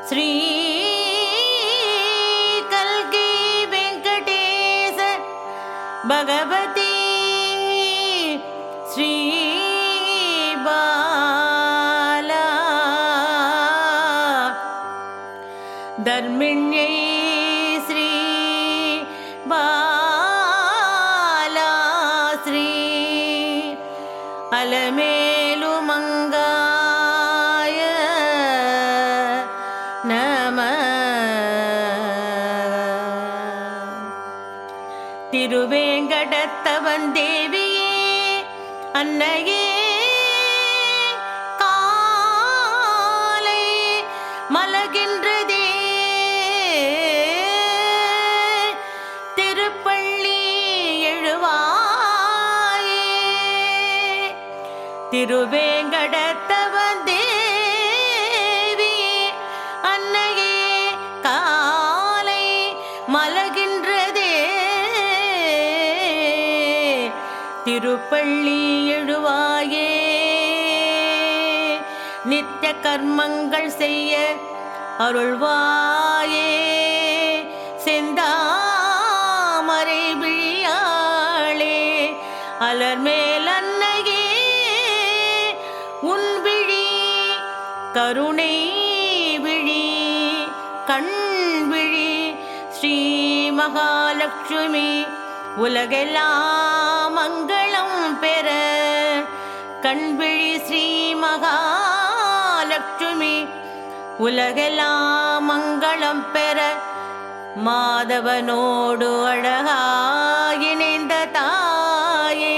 ஸ்ரீ கல்கி வெங்கடேச பகவதி ஸ்ரீ பாலா தர்மிண்யை ஸ்ரீ பாலா ஸ்ரீ அலமேலு மங்காய நம திருவேங்கடத்தவன் தேவியே அன்னையே காலை மலகின்றதே திருப்பள்ளி எழுவாயே திருவேங்கடத்தவன் தேவியே அன்னையே காலை மலகின்றதே திருப்பள்ளி எழுவாயே நித்திய கர்மங்கள் செய்ய அருள்வாயே செந்தாமரை விழியாளே அலர்மேல் அன்னையே உன் விழி கருணை விழி கண் விழி ஸ்ரீ மகாலட்சுமி உலகெல்லாம் மங்களம் பெற கண்விழி ஸ்ரீ மகாலட்சுமி உலகெல்லாம் மங்களம் பெற மாதவனோடு அழகாயிணைந்த தாயே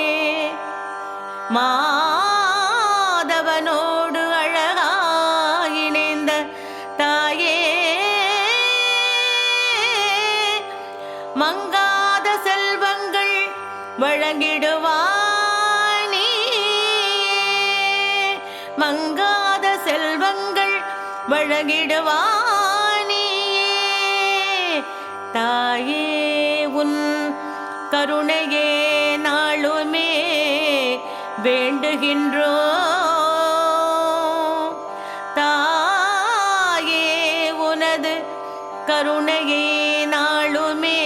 மாதவனோடு அழகாயிணைந்த தாயே மங்காத செல்வங்கள் வழங்கிடுவாய் நீயே மங்காத செல்வங்கள் வழங்கிடுவாய் நீயே தாயே உன் கருணையே நாளுமே வேண்டுகின்றோம் தாயே உனது கருணையே நாளுமே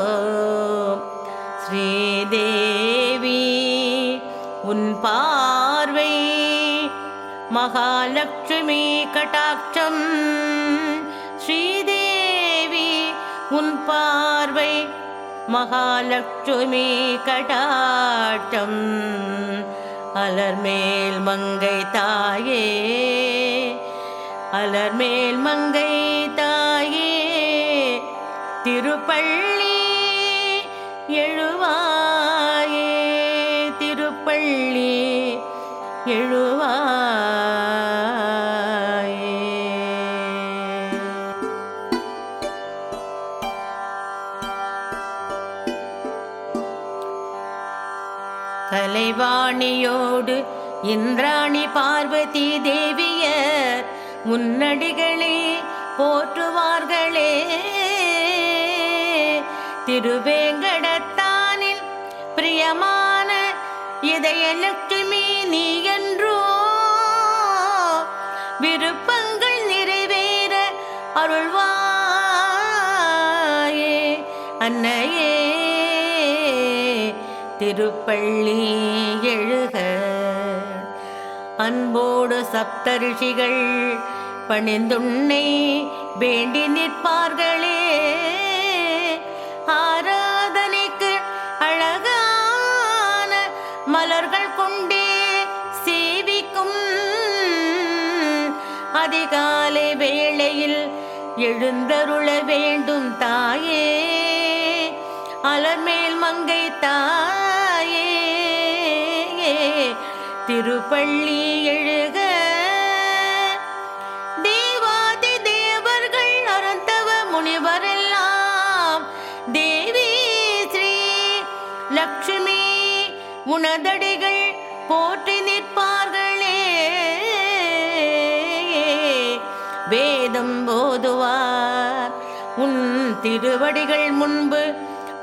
வேண்டுகின்றோம் ஸ்ரீதேவி உன் பார்வை மகாலட்சுமி கடாட்சம் ஸ்ரீதேவி உன் பார்வை மகாலட்சுமி கடாட்சம் அலர்மேல் மங்கை தாயே அலர்மேல் மங்கை தாயே திருப்பள்ளி எழுவாயே திருப்பள்ளி எழுவாயே கலைவாணியோடு இந்திராணி பார்வதி தேவியர் முன்னடிகளை போற்றுவார்களே திருவேங்கடத்தானின் பிரியமான இதயலட்சுமி நீ என்றோ விருப்பங்கள் நிறைவேற அருள்வாயே அன்னையே திருப்பள்ளி எழுக அன்போடு சப்தரிஷிகள் பணிந்துன்னை வேண்டி நிற்பார்களே ஆராதனைக்கு அழகான மலர்கள் கொண்டே சேவிக்கும் அதிகாலை வேளையில் எழுந்தருள வேண்டும் தாயே அலர்மேல் மங்கை தாயே திருப்பள்ளி எழுக தேவாதி தேவர்கள் அருந்தவ முனிவரெல்லாம் தேவி ஸ்ரீ லக்ஷ்மி உனதடிகள் போற்றி நிற்பார்களே வேதம் போதுவார் உன் திருவடிகள் முன்பு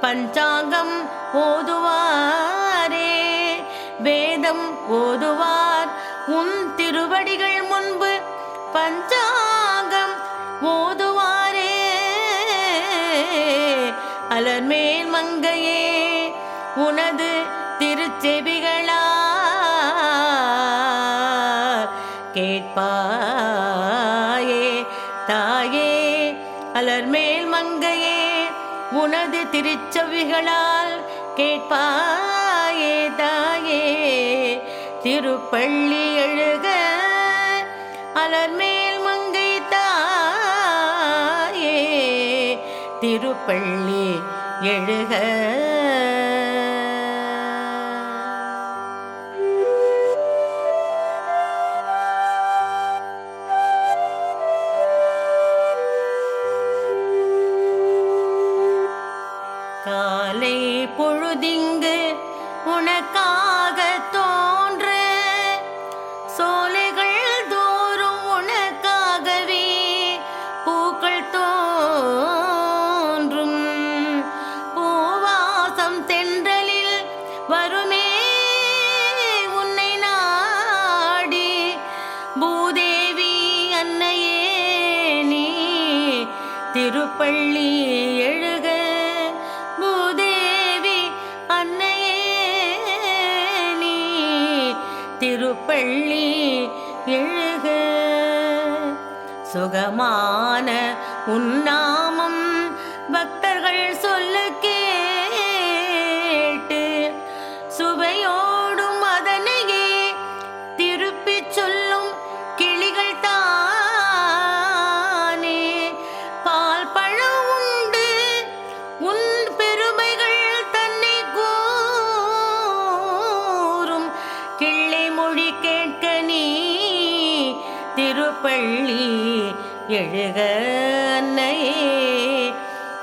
பஞ்சாங்கம் ஓதுவாரே வேதம் ஓதுவார் உன் திருவடிகள் முன்பு பஞ்சாங்கம் ஓதுவாரே அலர்மேல் மங்கையே உனது திருச்செவிகளா கேட்பாயே தாயே அலர்மேல் மங்கையே உனது திருச்செவிகளால் கேட்பாயே தாயே திருப்பள்ளி எழுக அலர்மேல் மங்கை தாயே திருப்பள்ளி எழுக காலை பொழுதிங்கு உனக்காக தோன்ற சோலைகள் தோறும் உனக்காகவே பூக்கள் தோன்றும் பூவாசம் தென்றலில் வருமே உன்னை நாடி பூதேவி அன்னையே நீ திருப்பள்ளி எழுக திருப்பள்ளி எழுக சுகமான உன்னாமம் பக்தர்கள் சொல்ல கேட்டு சுவையோடும் அதனையே திருப்பிச் சொல்லும் கிளிகள் தானே பால் பழம் உண்டு உன் பெருமைகள் தன்னை கூறும் கிள்ளை மொழி கேட்க நீ திருப்பள்ளி எழுக அன்னையே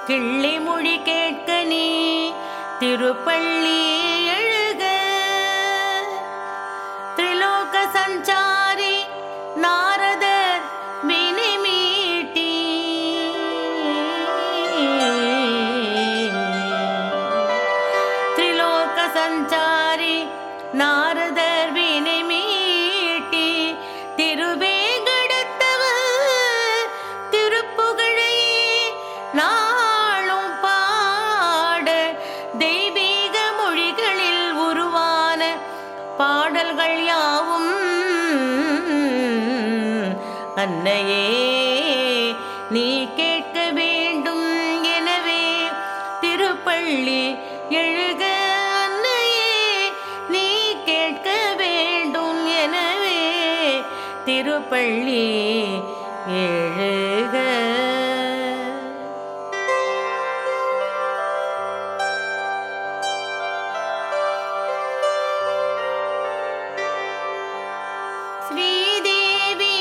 கிள்ளை மொழி கேட்க நீ திருப்பள்ளி எழுக திரிலோக சஞ்சாரி நாரதர் வினை மீட்டி திரிலோக சஞ்சாரி நாரதர் வினை மீட்டி திருவேங்கடத்தவர் திருப்புகழையே நாளும் பாட தெய்வீக மொழிகளில் உருவான பாடல்கள் யாவும் அன்னையே நீ கேட்க வேண்டும் எனவே திருப்பள்ளி எழுக திருப்பள்ளி எழுக ஸ்ரீதேவி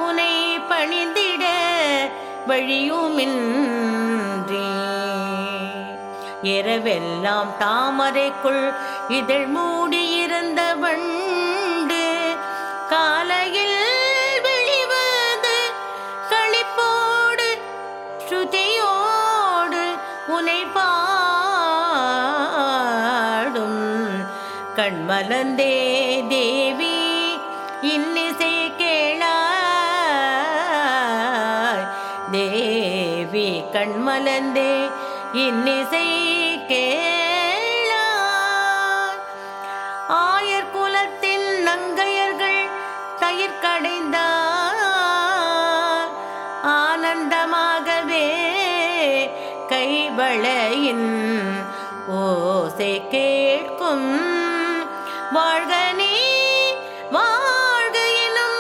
உனை பணிந்திட வழியுமின்றி இரவெல்லாம் தாமரைக்குள் இதழ் மூடியிருந்த வண்டு காலையில் வெளிவது களிப்போடு ஸ்ருதியோடு உனை பாடும் கண்மலர்ந்தே தேவி இன்னிசை கேளாய் தேவி கண்மலர்ந்தே இன்னிசை கேளாய் ஆயர் குலத்தின் நங்கையர்கள் தயிர் கடைந்தார் ஆனந்தமாகவே கைவளையின் ஓசை கேட்கும் வாழ்க நீ வாழ்க எனும்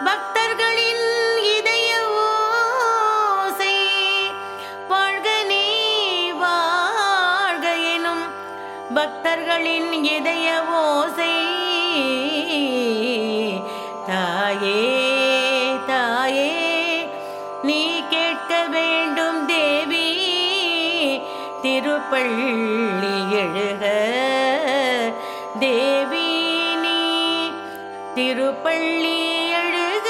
பக்தர்களின் இதய ஓசை வாழ்க நீ வாழ்க எனும் பக்தர்களின் இதய ஓசை தாயே தாயே நீ கேட்க வேண்டும் தேவி திருப்பள்ளி எழுக தேவி நீ திருப்பள்ளி எழுக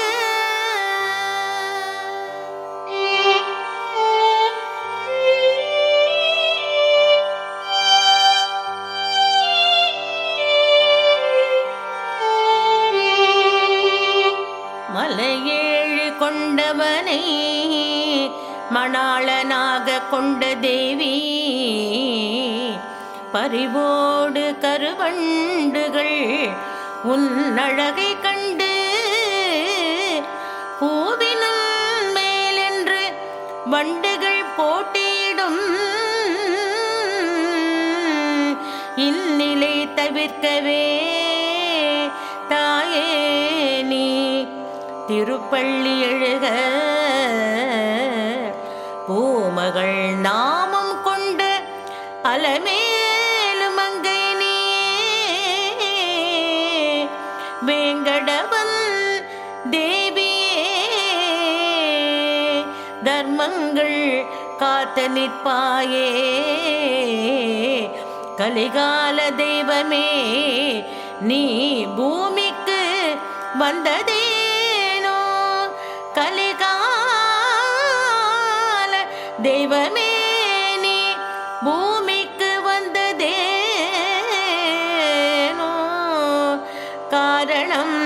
ஆண்டவனை மணாளனாக கொண்ட தேவி பரிவோடு கருவண்டுகள் உன் அழகை கண்டு பூவினும் மேலென்று வண்டுகள் போட்டியிடும் இந்நிலை தவிர்க்கவே தாயே நீ திருப்பள்ளி எழுக. பூமகள் நாமம் கொண்ட அலமேலு மங்கை நீயே வேங்கடவன் தேவியே தர்மங்கள் காத்து நிற்பாயே கலிகால தெய்வமே நீ பூமிக்கு வந்ததேனோ கலிகால தெய்வமே நீ பூமிக்கு வந்ததேனோ காரணம்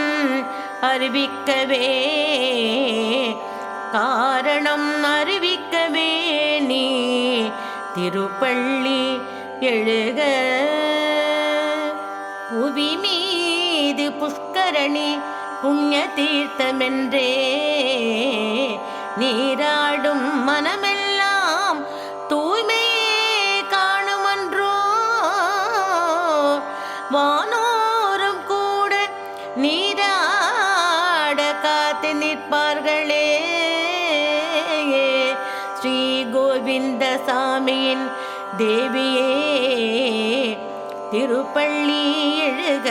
அறிவிக்கவே காரணம் அறிவிக்கவே நீ திருப்பள்ளி எழுக. புவி மீது புஷ்கரணி புண்ணிய தீர்த்தமென்றே நீராடும் மனமெல்லாம் தூய்மையே காணுமன்றோ வானோரும் கூட நீராட காத்து நிற்பார்களே ஸ்ரீ கோவிந்த சாமியின் தேவியே திருப்பள்ளி எழுக.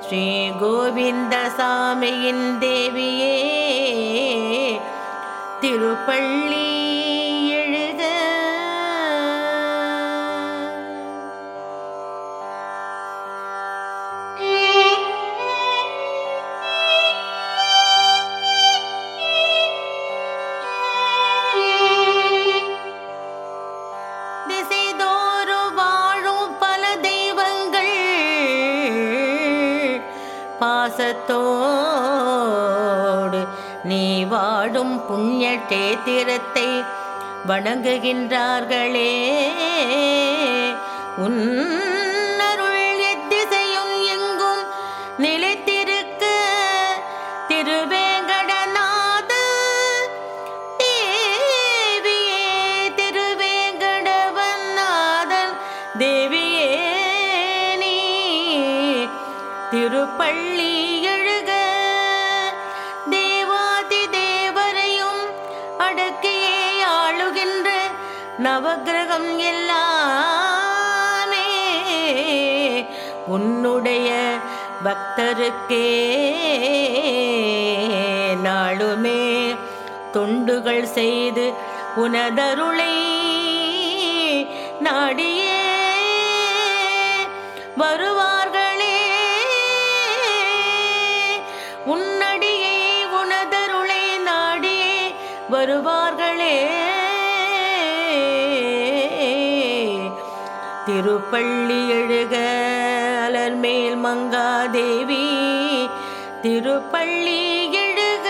ஸ்ரீ கோவிந்த சாமியின் தேவியே திருப்பள்ளி எழுக. பாசத்தோடு நீ வாடும் புண்ணிய கேத்திரத்தை வணங்குகின்றார்களே உன்னருள் எத்திசையும் எங்கும் நிலைத்திருக்க திருவேங்கடநாத தேவியே திருவேங்கடவநாதன் தேவியே நீ திருப்பள்ளி எழுக. தேவாதி தேவரையும் அடக்கியே ஆளுகின்ற நவக்கிரகம் எல்லாமே உன்னுடைய பக்தருக்கே நாளுமே தொண்டுகள் செய்து உனதருளை நாடியே வருவார்களே உன்னடியே உனதருளை நாடியே வருவார்களே திருப்பள்ளி எழுக. அலர்மேல் மங்காதேவி திருப்பள்ளி எழுக.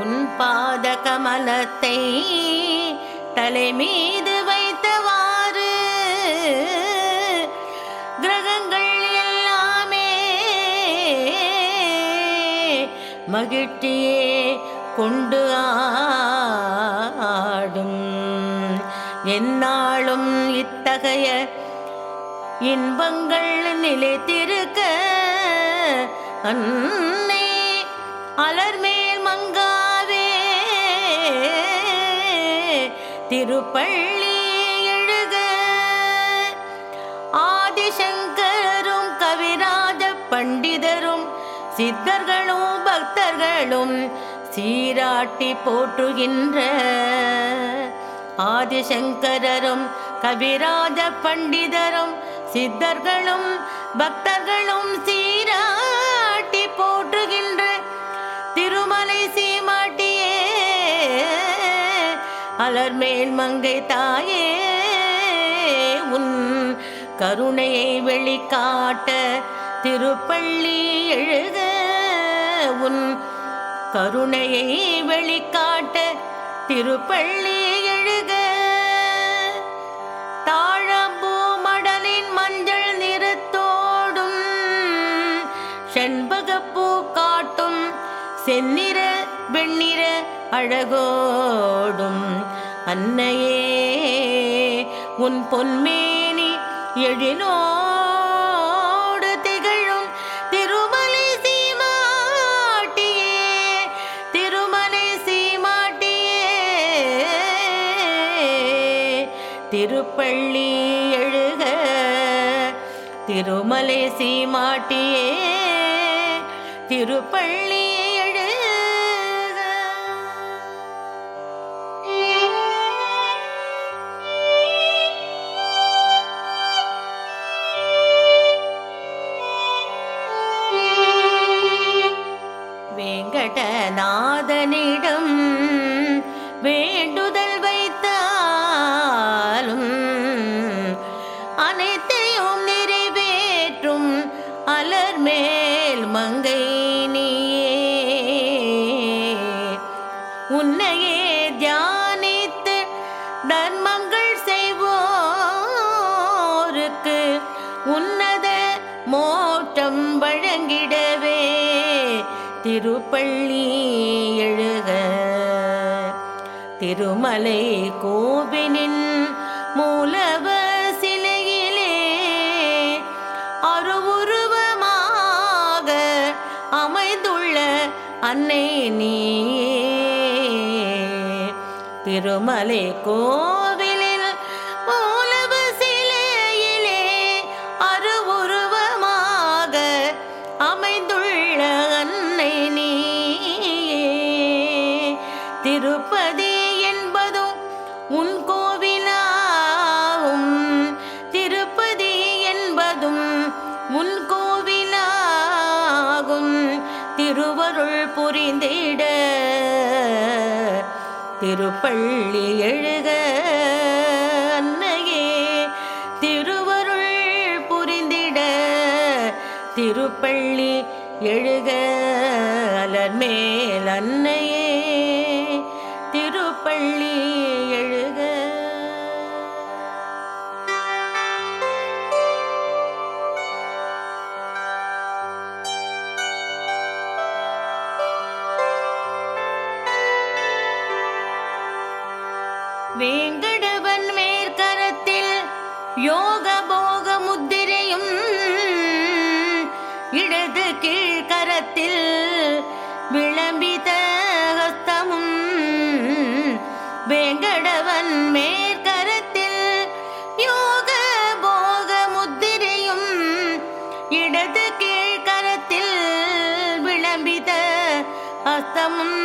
உன் பாத கமலத்தை தலை மீது வைத்தவாறு கிரகங்கள் எல்லாமே மகிழ்ச்சியே கொண்டு ஆடும் எந்நாளும் இத்தகைய இன்பங்கள் நிலைத்திருக்க அன்னை அலர்மேல் மங்காவே திருப்பள்ளி எழுக. ஆதிசங்கரும் கவிராஜ பண்டிதரும் சித்தர்களும் பக்தர்களும் சீராட்டி போற்றுகின்ற ஆதிசங்கரரும் கவிராஜ பண்டிதரும் சித்தர்களும் பக்தர்களும் சீராட்டி போற்றுகின்ற திருமலை சீமாட்டியே அலர்மேல் மங்கை தாயே உன் கருணையை வெளிக்காட்ட திருப்பள்ளி எழுக. உன் கருணையை வெளிக்காட்ட திருப்பள்ளி எழுக. தாழம்பூ மடலின் மஞ்சள் நிறத்தோடும் செண்பகப்பூ காட்டும் செந்நிற வெண்ணிற அழகோடும் அன்னையே உன் பொன்மேனி எழிலோடு திகழும் திருமலை சீமாட்டியே, திருமலை சீமாட்டியே, திருப்பள்ளி எழுக. திருமலை சீமாட்டியே, திருப்பள்ளி நாதனிடம் வேண்டுதல் வைத்தாலும் அனைத்தையும் நிறைவேற்றும் அலர்மேல் மங்கை நீயே. உன்னையே தியானித்து தர்மங்கள் செய்வோருக்கு உன்னத மோட்சம் வழங்கிடவே திருப்பள்ளி எழுக. திருமலை கோவிலின் மூலவ சிலையிலே அருவுருவமாக அமைந்துள்ள அன்னை நீயே. திருமலை கோவிலில் மூலவ சிலையிலே அருவுருவமாக அமைந்துள்ள அன்னை நீயே. திருப்பதி என்பதும் உன் கோவிலாகும், திருப்பதி என்பதும் உன் கோவிலாகும். திருவருள் புரிந்திட திருப்பள்ளி எழுக அன்னையே. திருவருள் புரிந்திட திருப்பள்ளி எழுக அலர்மேல் அன்னையே. திருப்பள்ளி எழுக. வேங்கடவன் மேற்கரத்தில் யோக போக முத்திரையும் இடது கீழ்கரத்தில் விளம்பித ஹஸ்தமும். வேங்கடவன் மேற்கரத்தில் யோக போக முத்திரையும் இடது கீழ்கரத்தில் விளம்பித ஹஸ்தமும்.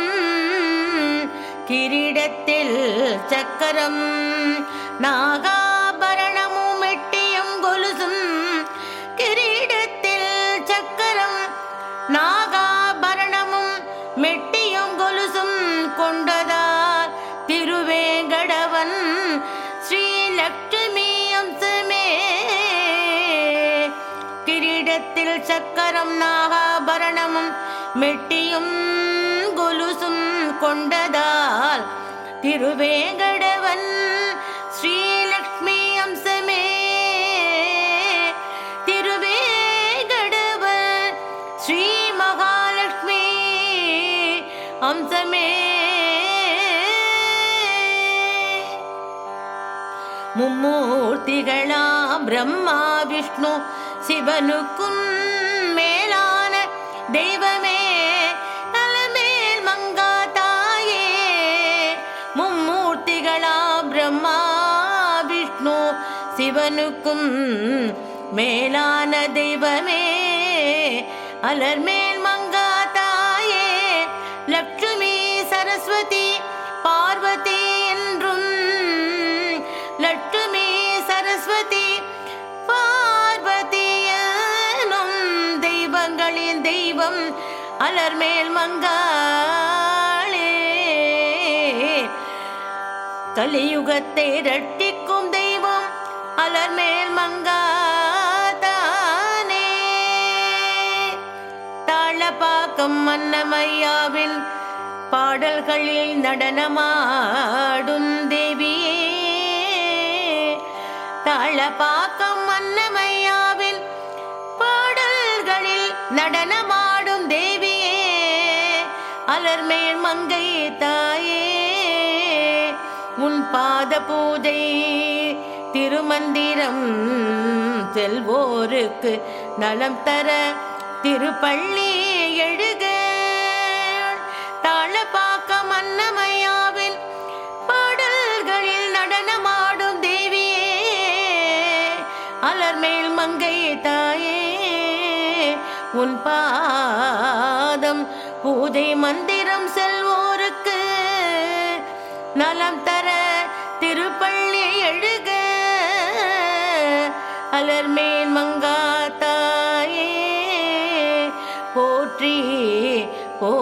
கிரீடத்தில் சக்கரம் நாகாபரணமும் எட்டியும் கொலுசும். கிரீடத்தில் சக்கரம் நாகாபரணமும் மெட்டியும் கொலுசும் கொண்டதால் திருவேங்கடவன் ஸ்ரீலட்சுமி அம்சமே. கிரீடத்தில் சக்கரம் நாகாபரணமும் மெட்டியும் கொலுசும் கொண்டதால் திருவேங்கடவன் ஸ்ரீலக்ஷ்மி அம்சமே. திருவேங்கடவன் ஸ்ரீ மகாலட்சுமி அம்சமே. மும்மூர்த்திகளாம் பிரம்மா விஷ்ணு சிவனுக்கும் மேலான தெய்வமே அலர்மேல் மங்கா தாயே. மும்மூர்த்திகளாம் பிரம்மா விஷ்ணு சிவனுக்கும் மேலான தெய்வமே அலர்மேல் மங்கா தாயே. லட்சுமி சரஸ்வதி பார்வதி என்றும் லட்சுமி சரஸ்வதி பார்வதி எனும் தெய்வங்களின் தெய்வம் அலர்மேல் மங்காளே. கலியுகத்தை இரட்டிக்கும் தெய்வம் அலர்மேல் மங்காதானே. தாழப்பாக்கம் அன்னமையாவின் பாடல்களில் நடனமாடும் தேவியே. தாழப்பாக்கம் அன்னமையாவின் பாடல்களில் நடனமாடும் தேவியே. அலர்மேல் மங்கை தாயே, உன் பாத பூஜை திருமந்திரம் செல்வோருக்கு நலம் தர திருப்பள்ளி எழுக. தாழப்பாக்கம் அன்னமையாவின் பாடல்களில் நடனமாடும் தேவியே. அலர்மேல் மங்கை தாயே, உன் பாதம் பூஜை மந்திரம் செல்வோருக்கு நலம் தர திருப்பள்ளி எழுக. அலர்மேல் மங்கா தாயே போற்றி போற்றி.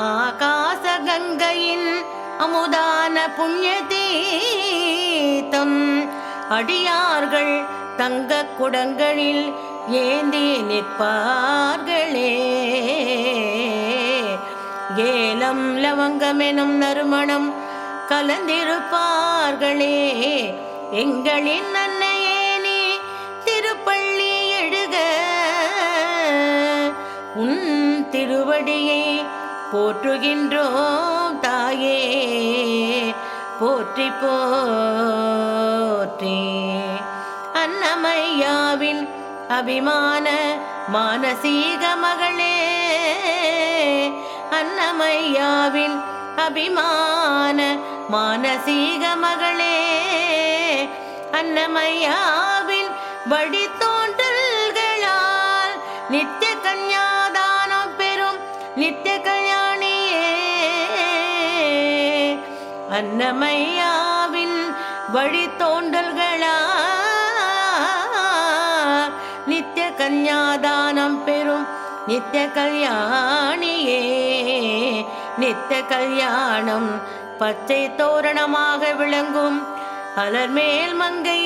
ஆகாச கங்கையின் அமுதான புண்ணிய தீர்த்தம் அடியார்கள் தங்க குடங்களில் ஏந்தி நிற்பார்களே. ஏலம் லவங்கமெனும் நறுமணம் கலந்திருப்பார்களே. எங்களின் அன்னையே நீ திருப்பள்ளி எழுக. உன் திருவடியை போற்றுகின்றோம் தாயே போற்றி போற்றி. அன்னமையாவின் அபிமான மானசீக மகளே. அன்னமையாவின் அபிமான மானசீக மகளே. அன்னமையாவின் வழித்தோன்றல்களால் நித்திய கன்யாதானம் பெறும் நித்திய கல்யாணியே. அன்னமையாவின் வழித்தோன்றல்களால் நித்திய கன்யாதானம் பெறும் நித்திய கல்யாணியே. நித்திய கல்யாணம் பச்சை தோரணமாக விளங்கும் அலர்மேல் மங்கை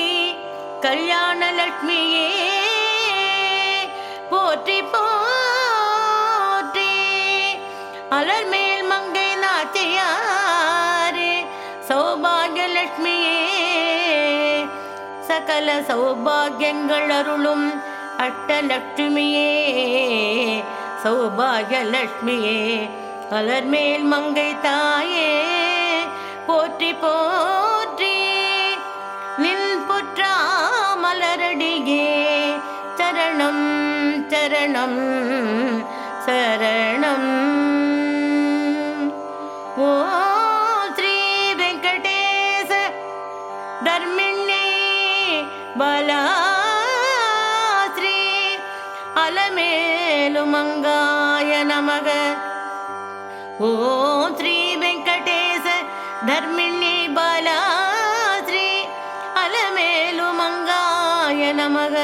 கல்யாண லட்சுமியே போற்றி போற்றி. அலர்மேல் மங்கை நாச்சியாரே சௌபாகிய லட்சுமியே. சகல சௌபாகியங்கள் அருளும் அஷ்டலட்சுமியே சௌபாகிய லட்சுமியே. அலர்மேல் மங்கை தாயே போற்றி போற்றி. நின் புற்றாமலரடியே சரணம் சரணம் சரணம். ஓ ஸ்ரீ வெங்கடேச தர்மிணி பலாஸ்ரீ அலமேலு மங்காய நமக. ஓம் ஸ்ரீ வெங்கடேச தர்மிணி பலாஸ்ரீ அலமேலு மங்காய நமக.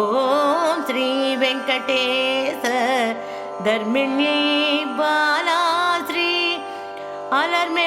ஓம் ஸ்ரீ வெங்கடேச தர்மிணி பாலாஸ்ரீ அலர்மே